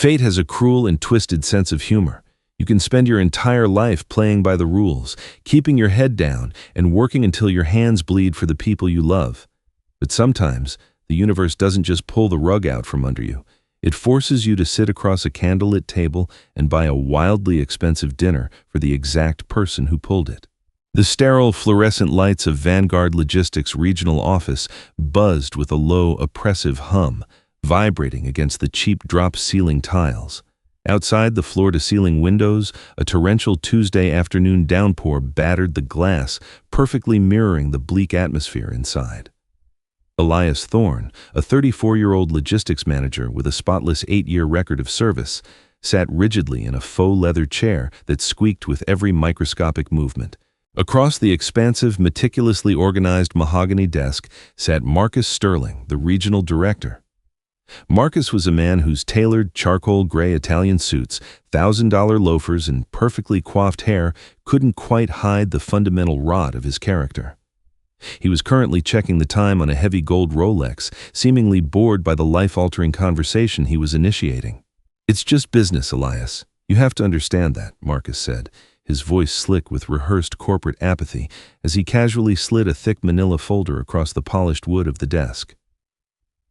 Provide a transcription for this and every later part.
Fate has a cruel and twisted sense of humor. You can spend your entire life playing by the rules, keeping your head down, and working until your hands bleed for the people you love. But sometimes, the universe doesn't just pull the rug out from under you. It forces you to sit across a candlelit table and buy a wildly expensive dinner for the exact person who pulled it. The sterile fluorescent lights of Vanguard Logistics' regional office buzzed with a low, oppressive hum, vibrating against the cheap drop-ceiling tiles. Outside the floor-to-ceiling windows, a torrential Tuesday afternoon downpour battered the glass, perfectly mirroring the bleak atmosphere inside. Elias Thorne, a 34-year-old logistics manager with a spotless 8-year record of service, sat rigidly in a faux leather chair that squeaked with every microscopic movement. Across the expansive, meticulously organized mahogany desk sat Marcus Sterling, the regional director. Marcus was a man whose tailored, charcoal gray Italian suits, $1,000 loafers, and perfectly coiffed hair couldn't quite hide the fundamental rot of his character. He was currently checking the time on a heavy gold Rolex, seemingly bored by the life-altering conversation he was initiating. "It's just business, Elias. You have to understand that," Marcus said, his voice slick with rehearsed corporate apathy as he casually slid a thick manila folder across the polished wood of the desk.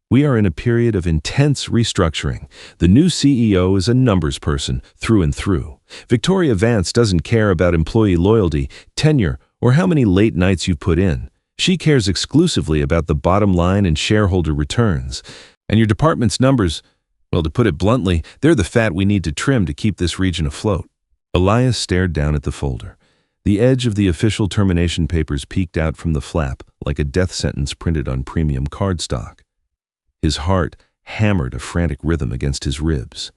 "We are in a period of intense restructuring. The new CEO is a numbers person, through and through. Victoria Vance doesn't care about employee loyalty, tenure, or how many late nights you've put in. She cares exclusively about the bottom line and shareholder returns. And your department's numbers, well, to put it bluntly, they're the fat we need to trim to keep this region afloat." Elias stared down at the folder. The edge of the official termination papers peeked out from the flap like a death sentence printed on premium cardstock. His heart hammered a frantic rhythm against his ribs.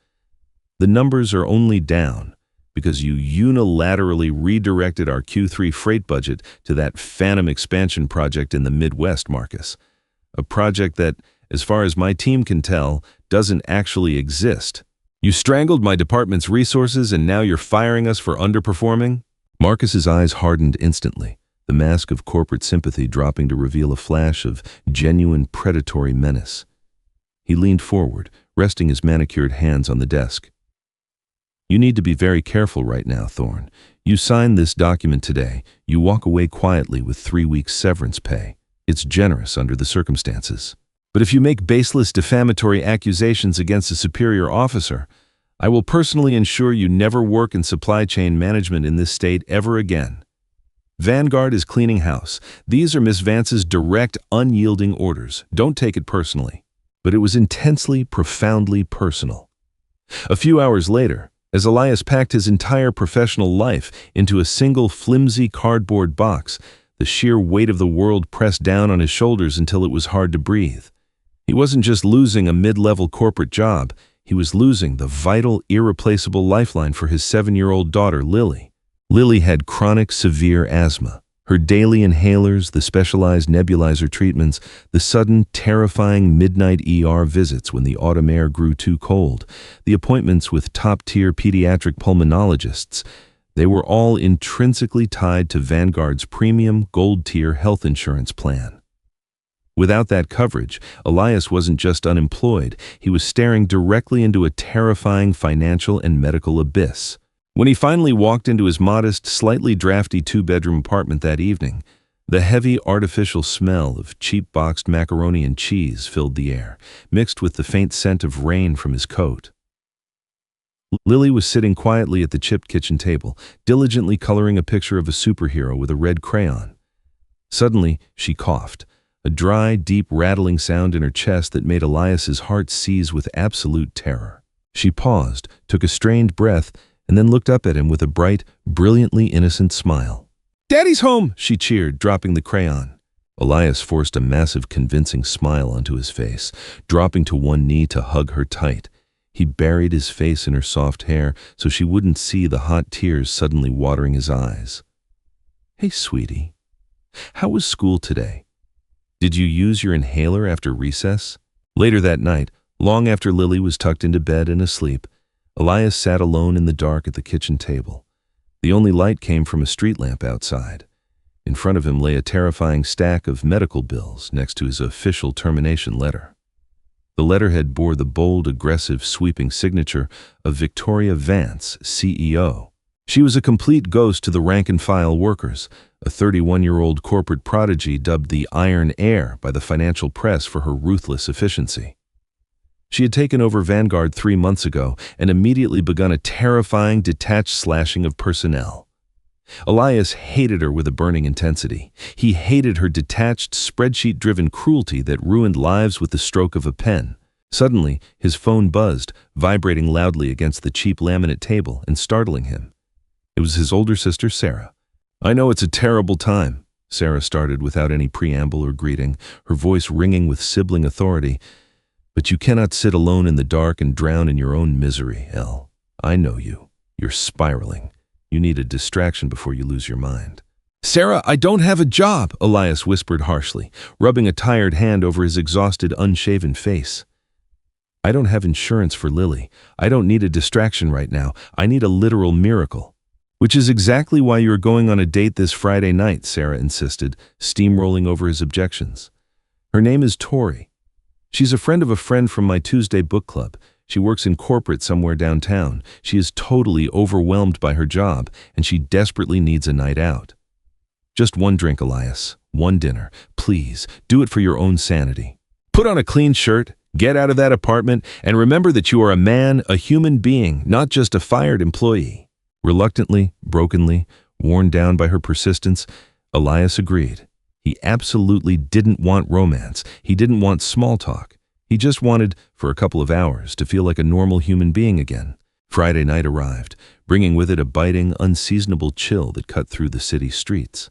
"The numbers are only down because you unilaterally redirected our Q3 freight budget to that phantom expansion project in the Midwest, Marcus. A project that, as far as my team can tell, doesn't actually exist. You strangled my department's resources and now you're firing us for underperforming?" Marcus's eyes hardened instantly, the mask of corporate sympathy dropping to reveal a flash of genuine predatory menace. He leaned forward, resting his manicured hands on the desk. "You need to be very careful right now, Thorne. You sign this document today, you walk away quietly with 3 weeks severance pay. It's generous under the circumstances. But if you make baseless defamatory accusations against a superior officer, I will personally ensure you never work in supply chain management in this state ever again. Vanguard is cleaning house. These are Miss Vance's direct, unyielding orders. Don't take it personally." But it was intensely, profoundly personal. A few hours later, as Elias packed his entire professional life into a single flimsy cardboard box, the sheer weight of the world pressed down on his shoulders until it was hard to breathe. He wasn't just losing a mid-level corporate job, he was losing the vital, irreplaceable lifeline for his 7-year-old daughter, Lily. Lily had chronic, severe asthma. Her daily inhalers, the specialized nebulizer treatments, the sudden, terrifying midnight ER visits when the autumn air grew too cold, the appointments with top-tier pediatric pulmonologists, they were all intrinsically tied to Vanguard's premium gold-tier health insurance plan. Without that coverage, Elias wasn't just unemployed, he was staring directly into a terrifying financial and medical abyss. When he finally walked into his modest, slightly drafty 2-bedroom apartment that evening, the heavy, artificial smell of cheap boxed macaroni and cheese filled the air, mixed with the faint scent of rain from his coat. Lily was sitting quietly at the chipped kitchen table, diligently coloring a picture of a superhero with a red crayon. Suddenly, she coughed, a dry, deep rattling sound in her chest that made Elias's heart seize with absolute terror. She paused, took a strained breath, and then looked up at him with a bright, brilliantly innocent smile. "Daddy's home!" she cheered, dropping the crayon. Elias forced a massive, convincing smile onto his face, dropping to one knee to hug her tight. He buried his face in her soft hair so she wouldn't see the hot tears suddenly watering his eyes. "Hey, sweetie. How was school today? Did you use your inhaler after recess?" Later that night, long after Lily was tucked into bed and asleep, Elias sat alone in the dark at the kitchen table. The only light came from a street lamp outside. In front of him lay a terrifying stack of medical bills next to his official termination letter. The letterhead bore the bold, aggressive, sweeping signature of Victoria Vance, CEO. She was a complete ghost to the rank-and-file workers, a 31-year-old corporate prodigy dubbed the Iron Heir by the financial press for her ruthless efficiency. She had taken over Vanguard 3 months ago and immediately begun a terrifying, detached slashing of personnel. Elias hated her with a burning intensity. He hated her detached, spreadsheet-driven cruelty that ruined lives with the stroke of a pen. Suddenly, his phone buzzed, vibrating loudly against the cheap laminate table and startling him. It was his older sister, Sarah. "I know it's a terrible time," Sarah started without any preamble or greeting, her voice ringing with sibling authority. "But you cannot sit alone in the dark and drown in your own misery, Elle. I know you. You're spiraling. You need a distraction before you lose your mind." "Sarah, I don't have a job," Elias whispered harshly, rubbing a tired hand over his exhausted, unshaven face. "I don't have insurance for Lily. I don't need a distraction right now. I need a literal miracle." "Which is exactly why you're going on a date this Friday night," Sarah insisted, steamrolling over his objections. "Her name is Tori. She's a friend of a friend from my Tuesday book club. She works in corporate somewhere downtown. She is totally overwhelmed by her job, and she desperately needs a night out." "Just one drink, Elias. One dinner. Please, do it for your own sanity. Put on a clean shirt, get out of that apartment, and remember that you are a man, a human being, not just a fired employee." Reluctantly, brokenly, worn down by her persistence, Elias agreed. He absolutely didn't want romance. He didn't want small talk. He just wanted, for a couple of hours, to feel like a normal human being again. Friday night arrived, bringing with it a biting, unseasonable chill that cut through the city streets.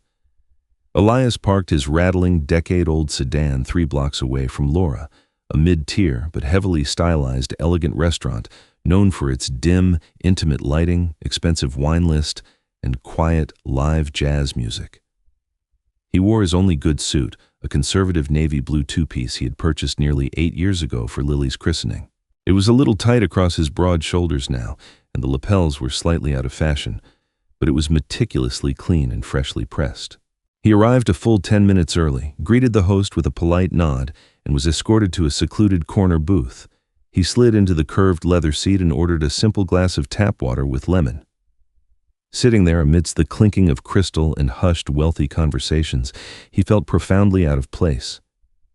Elias parked his rattling, decade-old sedan 3 blocks away from Laura, a mid-tier but heavily stylized, elegant restaurant known for its dim, intimate lighting, expensive wine list, and quiet, live jazz music. He wore his only good suit, a conservative navy blue two-piece he had purchased nearly 8 years ago for Lily's christening. It was a little tight across his broad shoulders now, and the lapels were slightly out of fashion, but it was meticulously clean and freshly pressed. He arrived a full 10 minutes early, greeted the host with a polite nod, and was escorted to a secluded corner booth. He slid into the curved leather seat and ordered a simple glass of tap water with lemon. Sitting there amidst the clinking of crystal and hushed, wealthy conversations, he felt profoundly out of place.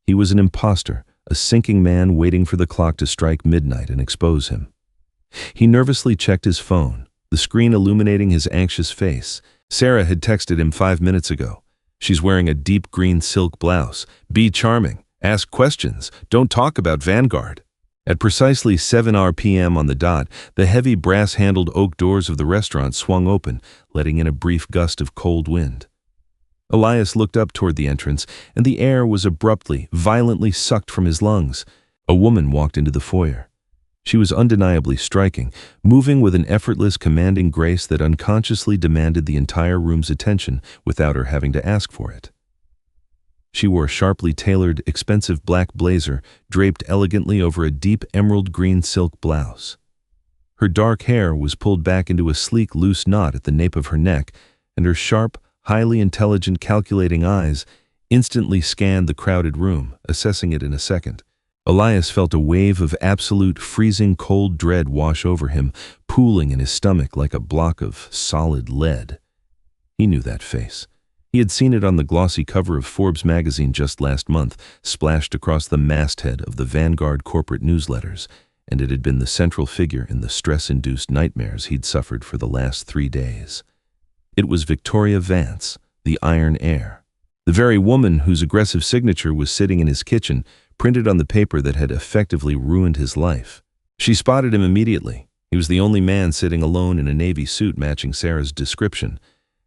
He was an imposter, a sinking man waiting for the clock to strike midnight and expose him. He nervously checked his phone, the screen illuminating his anxious face. Sarah had texted him 5 minutes ago. "She's wearing a deep green silk blouse. Be charming. Ask questions. Don't talk about Vanguard." At precisely 7 p.m. on the dot, the heavy brass-handled oak doors of the restaurant swung open, letting in a brief gust of cold wind. Elias looked up toward the entrance, and the air was abruptly, violently sucked from his lungs. A woman walked into the foyer. She was undeniably striking, moving with an effortless, commanding grace that unconsciously demanded the entire room's attention without her having to ask for it. She wore a sharply tailored, expensive black blazer draped elegantly over a deep emerald green silk blouse. Her dark hair was pulled back into a sleek, loose knot at the nape of her neck, and her sharp, highly intelligent, calculating eyes instantly scanned the crowded room, assessing it in a second. Elias felt a wave of absolute, freezing cold dread wash over him, pooling in his stomach like a block of solid lead. He knew that face. He had seen it on the glossy cover of Forbes magazine just last month, splashed across the masthead of the Vanguard corporate newsletters, and it had been the central figure in the stress-induced nightmares he'd suffered for the last 3 days. It was Victoria Vance, the Iron Heir, the very woman whose aggressive signature was sitting in his kitchen, printed on the paper that had effectively ruined his life. She spotted him immediately. He was the only man sitting alone in a navy suit matching Sarah's description,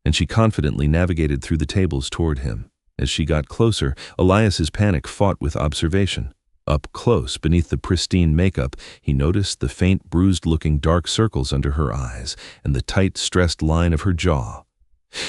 and she confidently navigated through the tables toward him. As she got closer, Elias's panic fought with observation. Up close, beneath the pristine makeup, he noticed the faint, bruised-looking dark circles under her eyes and the tight, stressed line of her jaw.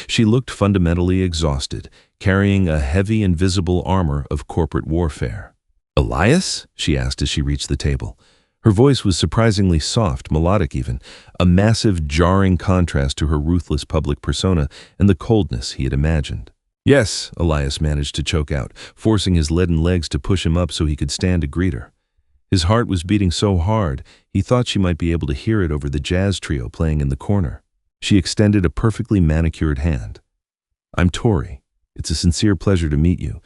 She looked fundamentally exhausted, carrying a heavy, invisible armor of corporate warfare. "Elias?" she asked as she reached the table. Her voice was surprisingly soft, melodic even, a massive, jarring contrast to her ruthless public persona and the coldness he had imagined. "Yes," Elias managed to choke out, forcing his leaden legs to push him up so he could stand to greet her. His heart was beating so hard, he thought she might be able to hear it over the jazz trio playing in the corner. She extended a perfectly manicured hand. "I'm Tori. It's a sincere pleasure to meet you.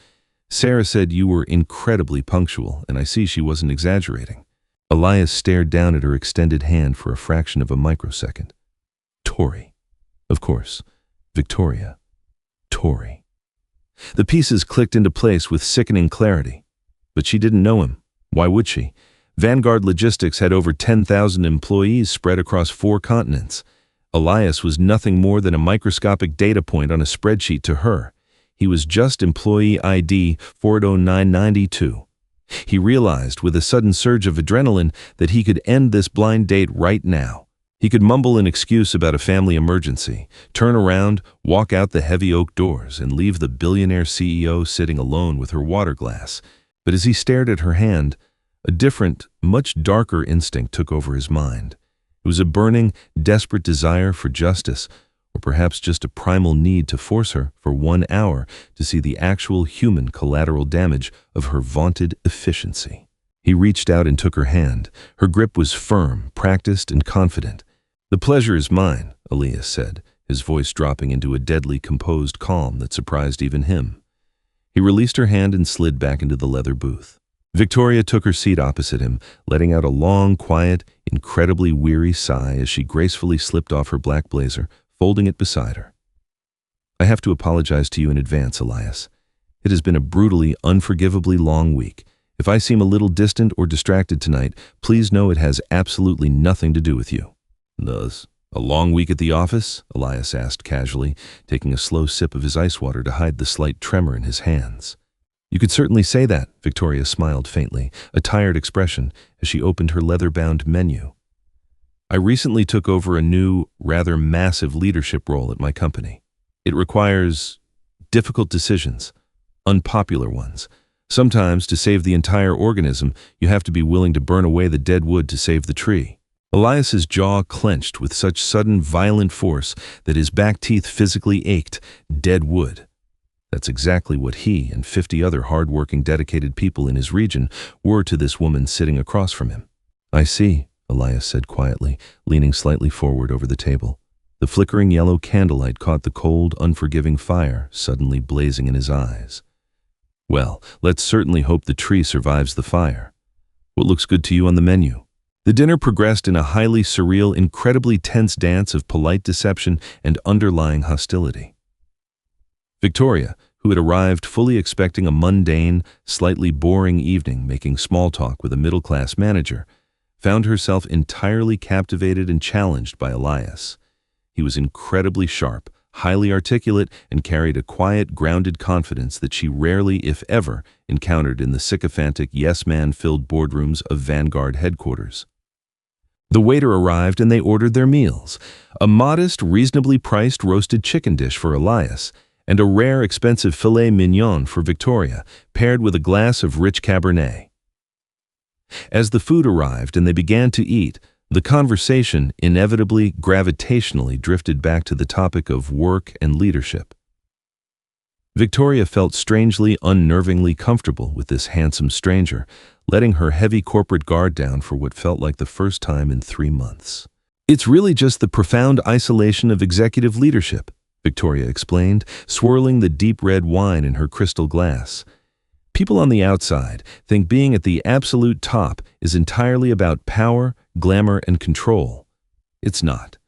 Sarah said you were incredibly punctual, and I see she wasn't exaggerating." Elias stared down at her extended hand for a fraction of a microsecond. Tori. Of course. Victoria. Tori. The pieces clicked into place with sickening clarity. But she didn't know him. Why would she? Vanguard Logistics had over 10,000 employees spread across 4 continents. Elias was nothing more than a microscopic data point on a spreadsheet to her. He was just employee ID 40992. He realized with a sudden surge of adrenaline that he could end this blind date right now. He could mumble an excuse about a family emergency, turn around, walk out the heavy oak doors, and leave the billionaire CEO sitting alone with her water glass. But as he stared at her hand, a different, much darker instinct took over his mind. It was a burning, desperate desire for justice, or perhaps just a primal need to force her for 1 hour to see the actual human collateral damage of her vaunted efficiency. He reached out and took her hand. Her grip was firm, practiced, and confident. "The pleasure is mine," Elias said, his voice dropping into a deadly composed calm that surprised even him. He released her hand and slid back into the leather booth. Victoria took her seat opposite him, letting out a long, quiet, incredibly weary sigh as she gracefully slipped off her black blazer, folding it beside her. "I have to apologize to you in advance, Elias. It has been a brutally, unforgivably long week. If I seem a little distant or distracted tonight, please know it has absolutely nothing to do with you." "Does a long week at the office?" Elias asked casually, taking a slow sip of his ice water to hide the slight tremor in his hands. "You could certainly say that," Victoria smiled faintly, a tired expression, as she opened her leather-bound menu. "I recently took over a new, rather massive leadership role at my company. It requires difficult decisions, unpopular ones. Sometimes, to save the entire organism, you have to be willing to burn away the dead wood to save the tree." Elias's jaw clenched with such sudden, violent force that his back teeth physically ached. Dead wood. That's exactly what he and 50 other hard-working, dedicated people in his region were to this woman sitting across from him. "I see," Elias said quietly, leaning slightly forward over the table. The flickering yellow candlelight caught the cold, unforgiving fire suddenly blazing in his eyes. "Well, let's certainly hope the tree survives the fire. What looks good to you on the menu?" The dinner progressed in a highly surreal, incredibly tense dance of polite deception and underlying hostility. Victoria, who had arrived fully expecting a mundane, slightly boring evening making small talk with a middle-class manager, found herself entirely captivated and challenged by Elias. He was incredibly sharp, highly articulate, and carried a quiet, grounded confidence that she rarely, if ever, encountered in the sycophantic, yes-man-filled boardrooms of Vanguard headquarters. The waiter arrived and they ordered their meals, a modest, reasonably priced roasted chicken dish for Elias, and a rare, expensive filet mignon for Victoria, paired with a glass of rich Cabernet. As the food arrived and they began to eat, the conversation inevitably, gravitationally drifted back to the topic of work and leadership. Victoria felt strangely, unnervingly comfortable with this handsome stranger, letting her heavy corporate guard down for what felt like the first time in 3 months. "It's really just the profound isolation of executive leadership," Victoria explained, swirling the deep red wine in her crystal glass. "People on the outside think being at the absolute top is entirely about power, glamour, and control. It's not.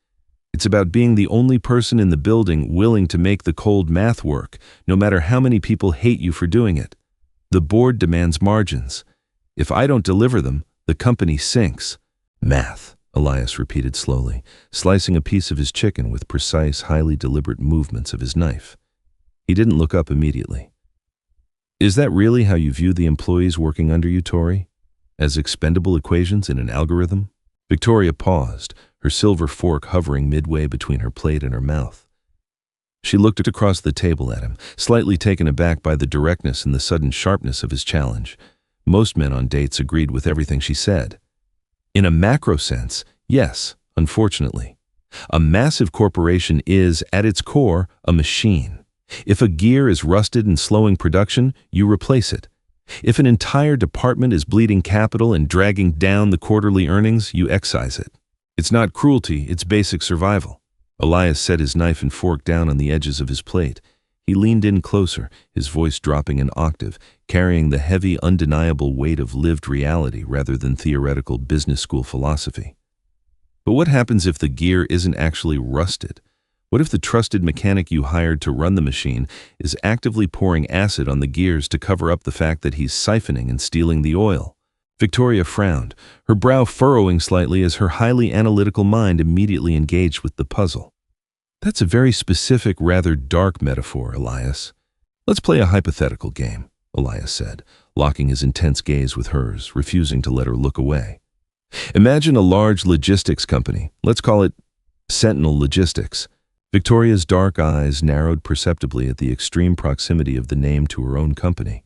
It's about being the only person in the building willing to make the cold math work, no matter how many people hate you for doing it. The board demands margins. If I don't deliver them, the company sinks." "Math," Elias repeated slowly, slicing a piece of his chicken with precise, highly deliberate movements of his knife. He didn't look up immediately. "Is that really how you view the employees working under you, Tori? As expendable equations in an algorithm?" Victoria paused, her silver fork hovering midway between her plate and her mouth. She looked across the table at him, slightly taken aback by the directness and the sudden sharpness of his challenge. Most men on dates agreed with everything she said. In a macro sense, yes, unfortunately. A massive corporation is, at its core, a machine. If a gear is rusted and slowing production, you replace it. If an entire department is bleeding capital and dragging down the quarterly earnings, you excise it. It's not cruelty, it's basic survival. Elias set his knife and fork down on the edges of his plate. He leaned in closer, his voice dropping an octave, carrying the heavy, undeniable weight of lived reality rather than theoretical business school philosophy. But what happens if the gear isn't actually rusted? What if the trusted mechanic you hired to run the machine is actively pouring acid on the gears to cover up the fact that he's siphoning and stealing the oil? Victoria frowned, her brow furrowing slightly as her highly analytical mind immediately engaged with the puzzle. That's a very specific, rather dark metaphor, Elias. Let's play a hypothetical game, Elias said, locking his intense gaze with hers, refusing to let her look away. Imagine a large logistics company. Let's call it Sentinel Logistics. Victoria's dark eyes narrowed perceptibly at the extreme proximity of the name to her own company,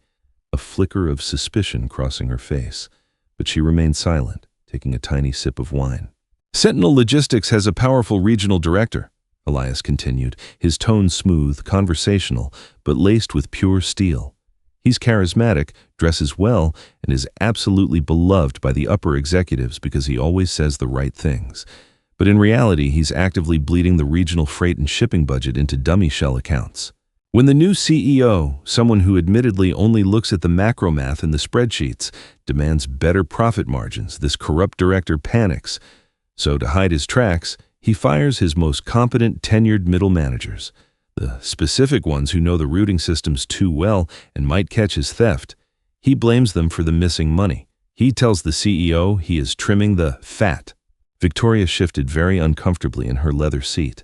a flicker of suspicion crossing her face, but she remained silent, taking a tiny sip of wine. Sentinel Logistics has a powerful regional director, Elias continued, his tone smooth, conversational, but laced with pure steel. He's charismatic, dresses well, and is absolutely beloved by the upper executives because he always says the right things. But in reality, he's actively bleeding the regional freight and shipping budget into dummy shell accounts. When the new CEO, someone who admittedly only looks at the macro math in the spreadsheets, demands better profit margins, this corrupt director panics. So to hide his tracks, he fires his most competent tenured middle managers, the specific ones who know the routing systems too well and might catch his theft. He blames them for the missing money. He tells the CEO he is trimming the fat. Victoria shifted very uncomfortably in her leather seat.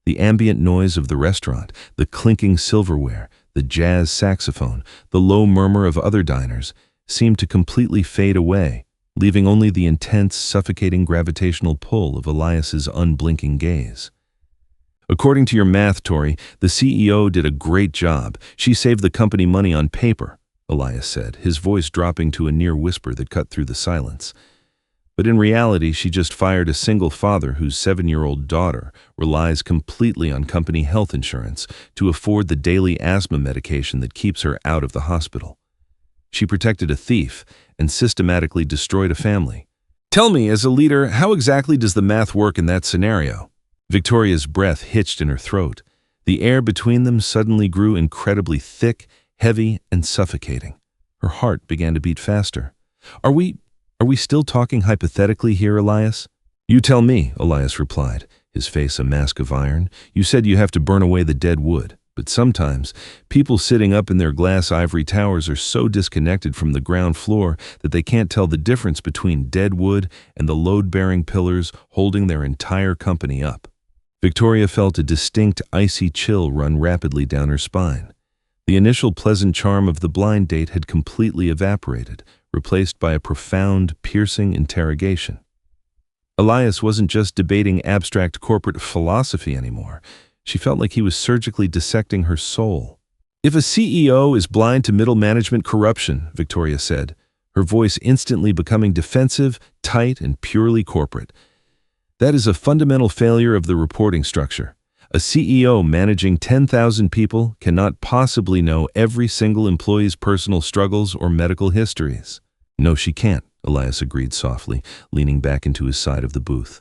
The ambient noise of the restaurant, the clinking silverware, the jazz saxophone, the low murmur of other diners seemed to completely fade away, leaving only the intense, suffocating gravitational pull of Elias's unblinking gaze. According to your math, Tori, the CEO did a great job. She saved the company money on paper, Elias said, his voice dropping to a near whisper that cut through the silence. But in reality, she just fired a single father whose 7-year-old daughter relies completely on company health insurance to afford the daily asthma medication that keeps her out of the hospital. She protected a thief and systematically destroyed a family. Tell me, as a leader, how exactly does the math work in that scenario? Victoria's breath hitched in her throat. The air between them suddenly grew incredibly thick, heavy, and suffocating. Her heart began to beat faster. Are we still talking hypothetically here, Elias? You tell me, Elias replied, his face a mask of iron. You said you have to burn away the dead wood, but sometimes people sitting up in their glass ivory towers are so disconnected from the ground floor that they can't tell the difference between dead wood and the load-bearing pillars holding their entire company up. Victoria felt a distinct icy chill run rapidly down her spine. The initial pleasant charm of the blind date had completely evaporated, replaced by a profound, piercing interrogation. Elias wasn't just debating abstract corporate philosophy anymore. She felt like he was surgically dissecting her soul. If a CEO is blind to middle management corruption, Victoria said, her voice instantly becoming defensive, tight, and purely corporate, that is a fundamental failure of the reporting structure. A CEO managing 10,000 people cannot possibly know every single employee's personal struggles or medical histories. No, she can't, Elias agreed softly, leaning back into his side of the booth.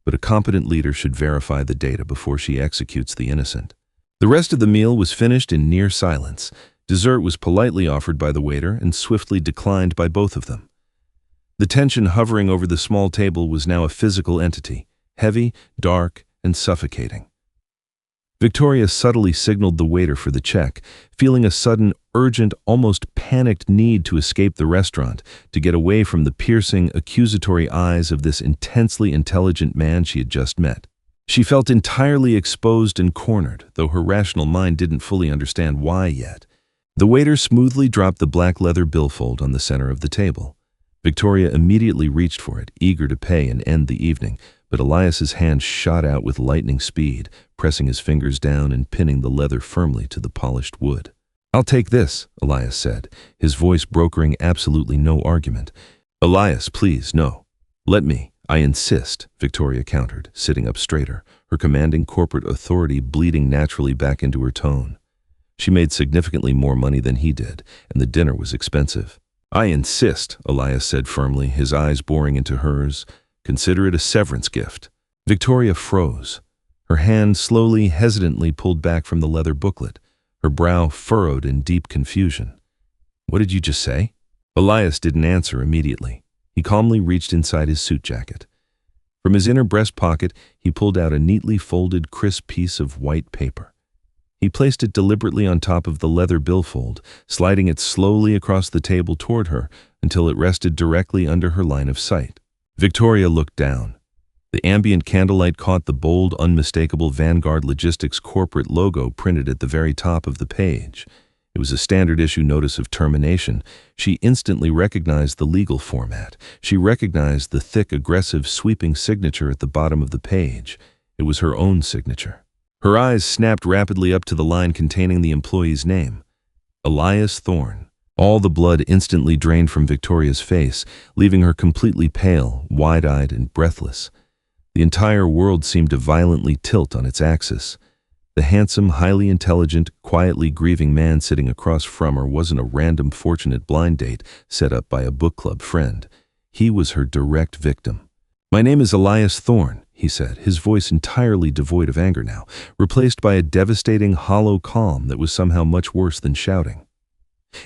But a competent leader should verify the data before she executes the innocent. The rest of the meal was finished in near silence. Dessert was politely offered by the waiter and swiftly declined by both of them. The tension hovering over the small table was now a physical entity, heavy, dark, and suffocating. Victoria subtly signaled the waiter for the check, feeling a sudden, urgent, almost panicked need to escape the restaurant, to get away from the piercing, accusatory eyes of this intensely intelligent man she had just met. She felt entirely exposed and cornered, though her rational mind didn't fully understand why yet. The waiter smoothly dropped the black leather billfold on the center of the table. Victoria immediately reached for it, eager to pay and end the evening, but Elias's hand shot out with lightning speed, pressing his fingers down and pinning the leather firmly to the polished wood. "I'll take this," Elias said, his voice brokering absolutely no argument. "Elias, please, no. Let me. I insist," Victoria countered, sitting up straighter, her commanding corporate authority bleeding naturally back into her tone. She made significantly more money than he did, and the dinner was expensive. "I insist," Elias said firmly, his eyes boring into hers. "Consider it a severance gift." Victoria froze. Her hand slowly, hesitantly pulled back from the leather booklet, her brow furrowed in deep confusion. "What did you just say?" Elias didn't answer immediately. He calmly reached inside his suit jacket. From his inner breast pocket, he pulled out a neatly folded, crisp piece of white paper. He placed it deliberately on top of the leather billfold, sliding it slowly across the table toward her until it rested directly under her line of sight. Victoria looked down. The ambient candlelight caught the bold, unmistakable Vanguard Logistics corporate logo printed at the very top of the page. It was a standard-issue notice of termination. She instantly recognized the legal format. She recognized the thick, aggressive, sweeping signature at the bottom of the page. It was her own signature. Her eyes snapped rapidly up to the line containing the employee's name. Elias Thorne. All the blood instantly drained from Victoria's face, leaving her completely pale, wide-eyed, and breathless. The entire world seemed to violently tilt on its axis. The handsome, highly intelligent, quietly grieving man sitting across from her wasn't a random fortunate blind date set up by a book club friend. He was her direct victim. "My name is Elias Thorne," he said, his voice entirely devoid of anger now, replaced by a devastating, hollow calm that was somehow much worse than shouting.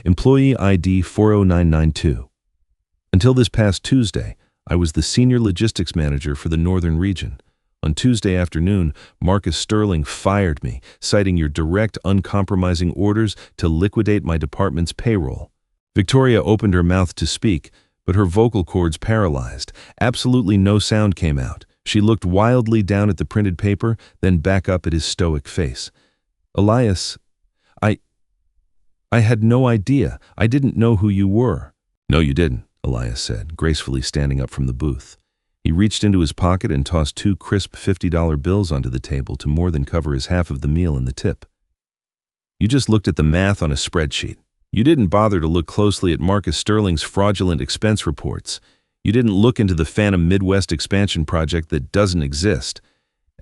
"Employee ID 40992. Until this past Tuesday, I was the senior logistics manager for the northern region. On Tuesday afternoon, Marcus Sterling fired me, citing your direct, uncompromising orders to liquidate my department's payroll." Victoria opened her mouth to speak, but her vocal cords paralyzed. Absolutely no sound came out. She looked wildly down at the printed paper, then back up at his stoic face. "Elias, I had no idea. I didn't know who you were." "No, you didn't," Elias said, gracefully standing up from the booth. He reached into his pocket and tossed 2 crisp $50 bills onto the table to more than cover his half of the meal and the tip. "You just looked at the math on a spreadsheet. You didn't bother to look closely at Marcus Sterling's fraudulent expense reports. You didn't look into the Phantom Midwest expansion project that doesn't exist.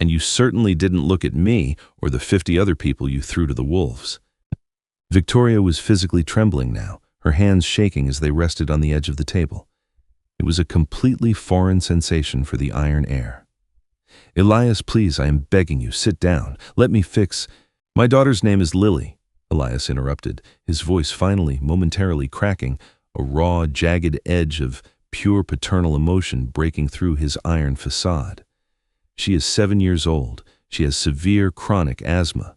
And you certainly didn't look at me or the 50 other people you threw to the wolves." Victoria was physically trembling now, her hands shaking as they rested on the edge of the table. It was a completely foreign sensation for the iron air. "Elias, please, I am begging you, sit down. Let me fix—" "My daughter's name is Lily," Elias interrupted, his voice finally, momentarily cracking, a raw, jagged edge of pure paternal emotion breaking through his iron facade. "She is 7 years old. She has severe chronic asthma.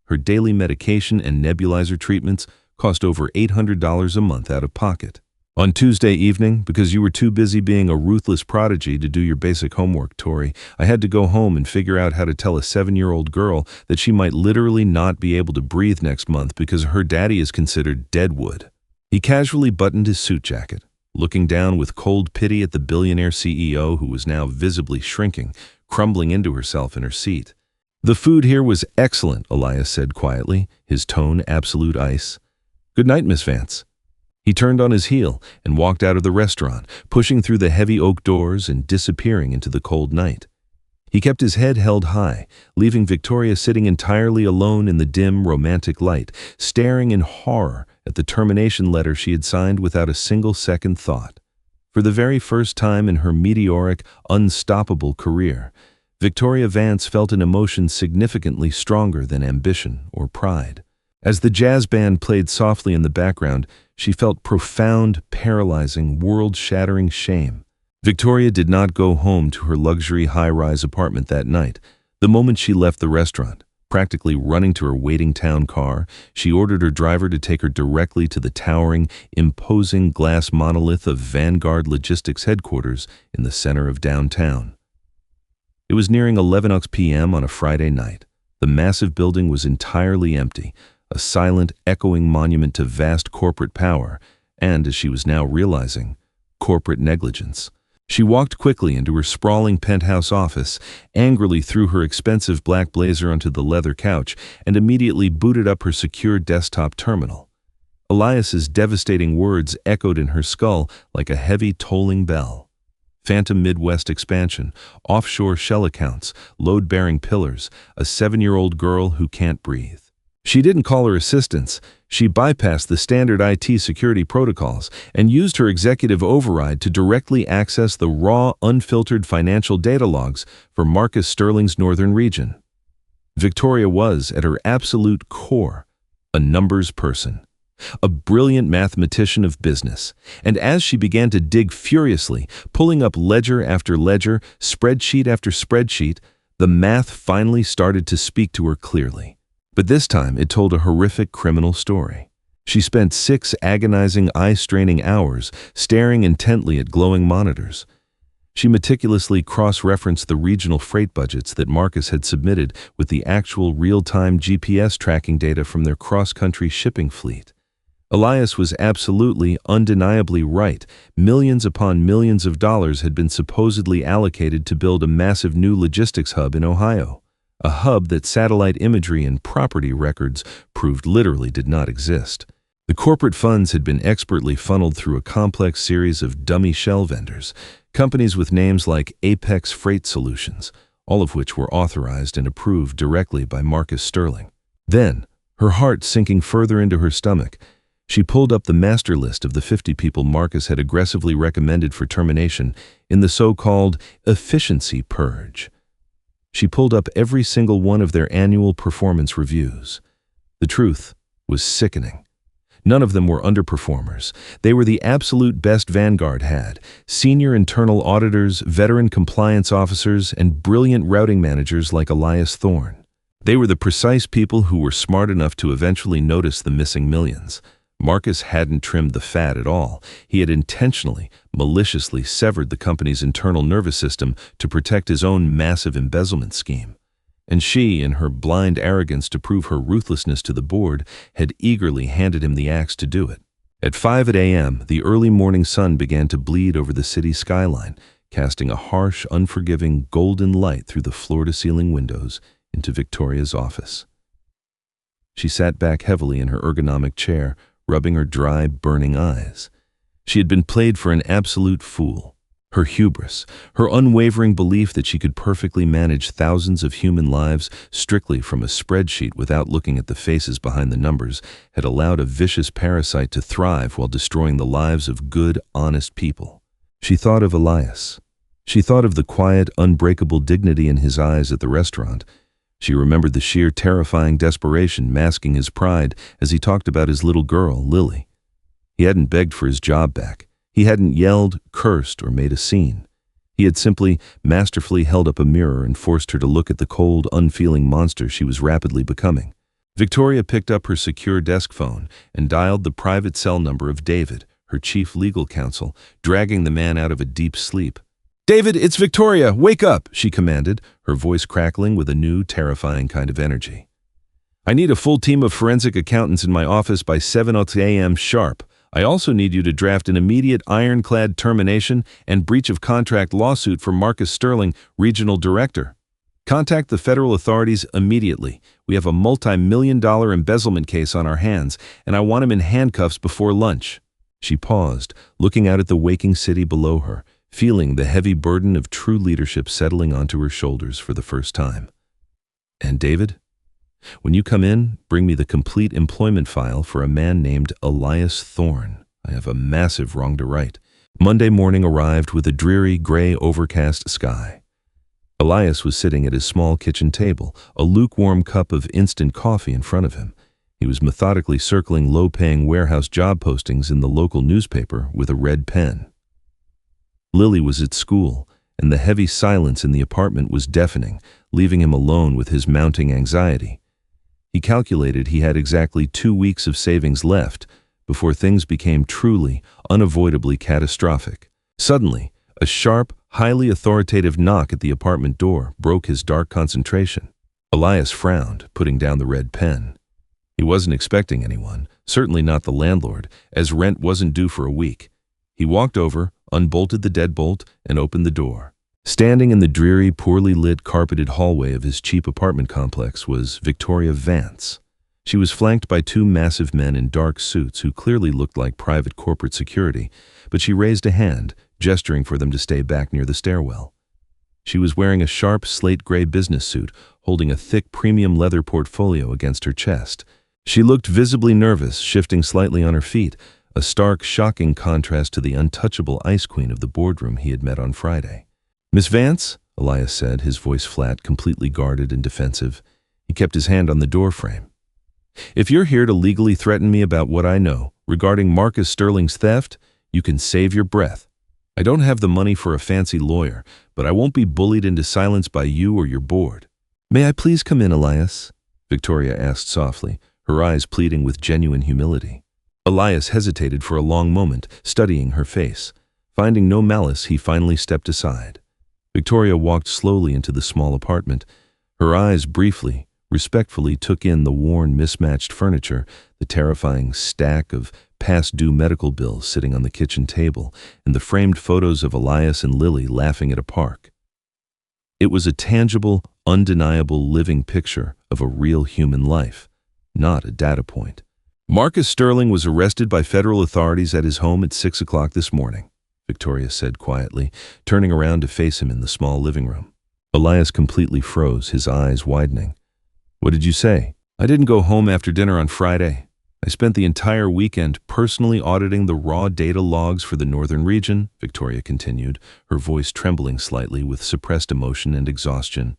Her daily medication and nebulizer treatments cost over $800 a month out of pocket. On Tuesday evening, because you were too busy being a ruthless prodigy to do your basic homework, Tori, I had to go home and figure out how to tell a 7-year-old girl that she might literally not be able to breathe next month because her daddy is considered deadwood." He casually buttoned his suit jacket, looking down with cold pity at the billionaire CEO who was now visibly shrinking, crumbling into herself in her seat. "The food here was excellent," Elias said quietly, his tone absolute ice. "Good night, Miss Vance." He turned on his heel and walked out of the restaurant, pushing through the heavy oak doors and disappearing into the cold night. He kept his head held high, leaving Victoria sitting entirely alone in the dim, romantic light, staring in horror at the termination letter she had signed without a single second thought. For the very first time in her meteoric, unstoppable career, Victoria Vance felt an emotion significantly stronger than ambition or pride. As the jazz band played softly in the background, she felt profound, paralyzing, world-shattering shame. Victoria did not go home to her luxury high-rise apartment that night. The moment she left the restaurant, practically running to her waiting town car, she ordered her driver to take her directly to the towering, imposing glass monolith of Vanguard Logistics headquarters in the center of downtown. It was nearing 11 p.m. on a Friday night. The massive building was entirely empty, a silent, echoing monument to vast corporate power and, as she was now realizing, corporate negligence. She walked quickly into her sprawling penthouse office, angrily threw her expensive black blazer onto the leather couch, and immediately booted up her secure desktop terminal. Elias's devastating words echoed in her skull like a heavy tolling bell. Phantom Midwest expansion, offshore shell accounts, load-bearing pillars, a 7-year-old girl who can't breathe. She didn't call her assistants. She bypassed the standard IT security protocols and used her executive override to directly access the raw, unfiltered financial data logs for Marcus Sterling's northern region. Victoria was, at her absolute core, a numbers person, a brilliant mathematician of business, and as she began to dig furiously, pulling up ledger after ledger, spreadsheet after spreadsheet, the math finally started to speak to her clearly. But this time it told a horrific criminal story. She spent 6 agonizing, eye-straining hours staring intently at glowing monitors. She meticulously cross-referenced the regional freight budgets that Marcus had submitted with the actual real-time GPS tracking data from their cross-country shipping fleet. Elias was absolutely, undeniably right. Millions upon millions of dollars had been supposedly allocated to build a massive new logistics hub in Ohio, a hub that satellite imagery and property records proved literally did not exist. The corporate funds had been expertly funneled through a complex series of dummy shell vendors, companies with names like Apex Freight Solutions, all of which were authorized and approved directly by Marcus Sterling. Then, her heart sinking further into her stomach, she pulled up the master list of the 50 people Marcus had aggressively recommended for termination in the so-called efficiency purge. She pulled up every single one of their annual performance reviews. The truth was sickening. None of them were underperformers. They were the absolute best Vanguard had: senior internal auditors, veteran compliance officers, and brilliant routing managers like Elias Thorne. They were the precise people who were smart enough to eventually notice the missing millions. Marcus hadn't trimmed the fat at all. He had intentionally, maliciously severed the company's internal nervous system to protect his own massive embezzlement scheme. And she, in her blind arrogance to prove her ruthlessness to the board, had eagerly handed him the axe to do it. At 5 a.m., the early morning sun began to bleed over the city skyline, casting a harsh, unforgiving, golden light through the floor-to-ceiling windows into Victoria's office. She sat back heavily in her ergonomic chair, rubbing her dry, burning eyes. She had been played for an absolute fool. Her hubris, her unwavering belief that she could perfectly manage thousands of human lives strictly from a spreadsheet without looking at the faces behind the numbers, had allowed a vicious parasite to thrive while destroying the lives of good, honest people. She thought of Elias. She thought of the quiet, unbreakable dignity in his eyes at the restaurant. She remembered the sheer terrifying desperation masking his pride as he talked about his little girl, Lily. He hadn't begged for his job back. He hadn't yelled, cursed, or made a scene. He had simply, masterfully held up a mirror and forced her to look at the cold, unfeeling monster she was rapidly becoming. Victoria picked up her secure desk phone and dialed the private cell number of David, her chief legal counsel, dragging the man out of a deep sleep. "David, it's Victoria! Wake up!" she commanded, her voice crackling with a new, terrifying kind of energy. "I need a full team of forensic accountants in my office by 7 a.m. sharp. I also need you to draft an immediate ironclad termination and breach of contract lawsuit for Marcus Sterling, regional director. Contact the federal authorities immediately. We have a multi-million-dollar embezzlement case on our hands, and I want him in handcuffs before lunch." She paused, looking out at the waking city below her, feeling the heavy burden of true leadership settling onto her shoulders for the first time. "And David, when you come in, bring me the complete employment file for a man named Elias Thorne. I have a massive wrong to right." Monday morning arrived with a dreary, gray, overcast sky. Elias was sitting at his small kitchen table, a lukewarm cup of instant coffee in front of him. He was methodically circling low-paying warehouse job postings in the local newspaper with a red pen. Lily was at school, and the heavy silence in the apartment was deafening, leaving him alone with his mounting anxiety. He calculated he had exactly 2 weeks of savings left before things became truly, unavoidably catastrophic. Suddenly, a sharp, highly authoritative knock at the apartment door broke his dark concentration. Elias frowned, putting down the red pen. He wasn't expecting anyone, certainly not the landlord, as rent wasn't due for a week. He walked over, unbolted the deadbolt, and opened the door. Standing in the dreary, poorly lit, carpeted hallway of his cheap apartment complex was Victoria Vance. She was flanked by 2 massive men in dark suits who clearly looked like private corporate security, but she raised a hand, gesturing for them to stay back near the stairwell. She was wearing a sharp slate-gray business suit, holding a thick premium leather portfolio against her chest. She looked visibly nervous, shifting slightly on her feet, a stark, shocking contrast to the untouchable ice queen of the boardroom he had met on Friday. "Miss Vance?" Elias said, his voice flat, completely guarded and defensive. He kept his hand on the doorframe. "If you're here to legally threaten me about what I know regarding Marcus Sterling's theft, you can save your breath. I don't have the money for a fancy lawyer, but I won't be bullied into silence by you or your board." "May I please come in, Elias?" Victoria asked softly, her eyes pleading with genuine humility. Elias hesitated for a long moment, studying her face. Finding no malice, he finally stepped aside. Victoria walked slowly into the small apartment. Her eyes briefly, respectfully took in the worn, mismatched furniture, the terrifying stack of past-due medical bills sitting on the kitchen table, and the framed photos of Elias and Lily laughing at a park. It was a tangible, undeniable living picture of a real human life, not a data point. "Marcus Sterling was arrested by federal authorities at his home at 6 o'clock this morning," Victoria said quietly, turning around to face him in the small living room. Elias completely froze, his eyes widening. "What did you say?" "I didn't go home after dinner on Friday. I spent the entire weekend personally auditing the raw data logs for the northern region," Victoria continued, her voice trembling slightly with suppressed emotion and exhaustion.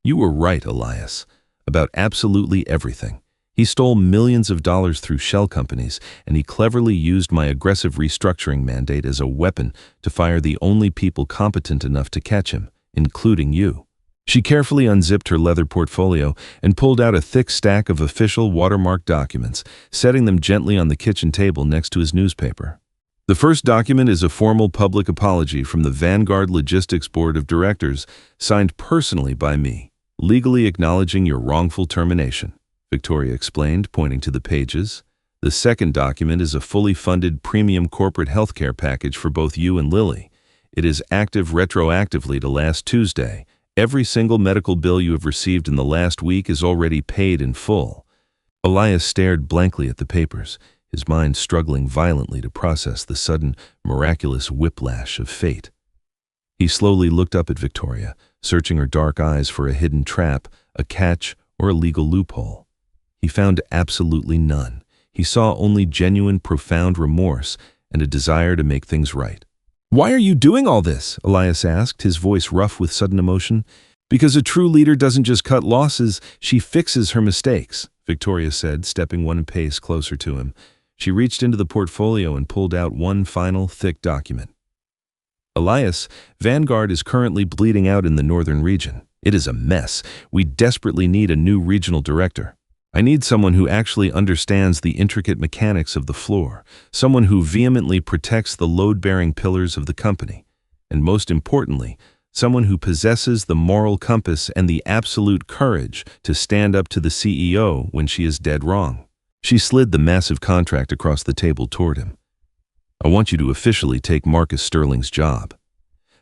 "You were right, Elias, about absolutely everything. He stole millions of dollars through shell companies, and he cleverly used my aggressive restructuring mandate as a weapon to fire the only people competent enough to catch him, including you." She carefully unzipped her leather portfolio and pulled out a thick stack of official watermarked documents, setting them gently on the kitchen table next to his newspaper. "The first document is a formal public apology from the Vanguard Logistics Board of Directors, signed personally by me, legally acknowledging your wrongful termination," Victoria explained, pointing to the pages. "The second document is a fully funded premium corporate healthcare package for both you and Lily. It is active retroactively to last Tuesday. Every single medical bill you have received in the last week is already paid in full." Elias stared blankly at the papers, his mind struggling violently to process the sudden, miraculous whiplash of fate. He slowly looked up at Victoria, searching her dark eyes for a hidden trap, a catch, or a legal loophole. He found absolutely none. He saw only genuine, profound remorse and a desire to make things right. "Why are you doing all this?" Elias asked, his voice rough with sudden emotion. "Because a true leader doesn't just cut losses, she fixes her mistakes," Victoria said, stepping one pace closer to him. She reached into the portfolio and pulled out one final, thick document. "Elias, Vanguard is currently bleeding out in the northern region. It is a mess. We desperately need a new regional director. I need someone who actually understands the intricate mechanics of the floor, someone who vehemently protects the load-bearing pillars of the company, and most importantly, someone who possesses the moral compass and the absolute courage to stand up to the CEO when she is dead wrong." She slid the massive contract across the table toward him. "I want you to officially take Marcus Sterling's job.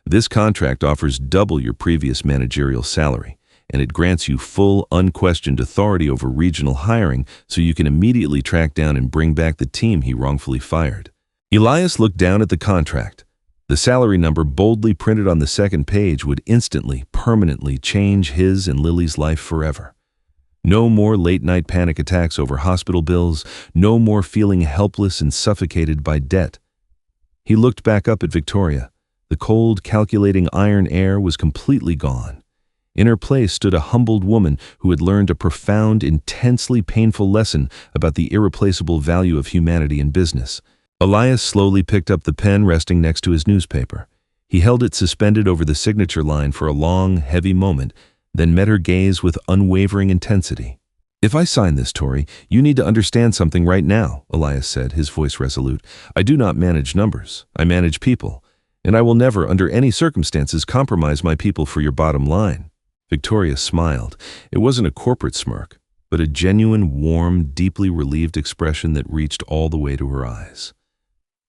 This contract offers double your previous managerial salary, and it grants you full, unquestioned authority over regional hiring so you can immediately track down and bring back the team he wrongfully fired." Elias looked down at the contract. The salary number boldly printed on the second page would instantly, permanently change his and Lily's life forever. No more late-night panic attacks over hospital bills, no more feeling helpless and suffocated by debt. He looked back up at Victoria. The cold, calculating iron air was completely gone. In her place stood a humbled woman who had learned a profound, intensely painful lesson about the irreplaceable value of humanity in business. Elias slowly picked up the pen resting next to his newspaper. He held it suspended over the signature line for a long, heavy moment, then met her gaze with unwavering intensity. "If I sign this, Tori, you need to understand something right now," Elias said, his voice resolute. "I do not manage numbers. I manage people. And I will never, under any circumstances, compromise my people for your bottom line." Victoria smiled. It wasn't a corporate smirk, but a genuine, warm, deeply relieved expression that reached all the way to her eyes.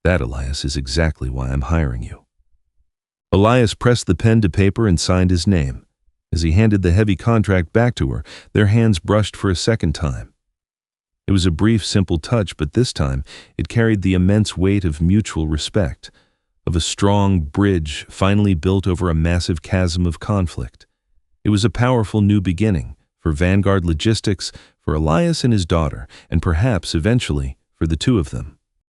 "That, Elias, is exactly why I'm hiring you." Elias pressed the pen to paper and signed his name. As he handed the heavy contract back to her, their hands brushed for a second time. It was a brief, simple touch, but this time it carried the immense weight of mutual respect. of a strong bridge finally built over a massive chasm of conflict. It was a powerful new beginning for Vanguard Logistics, for Elias and his daughter, and perhaps eventually for the two of them.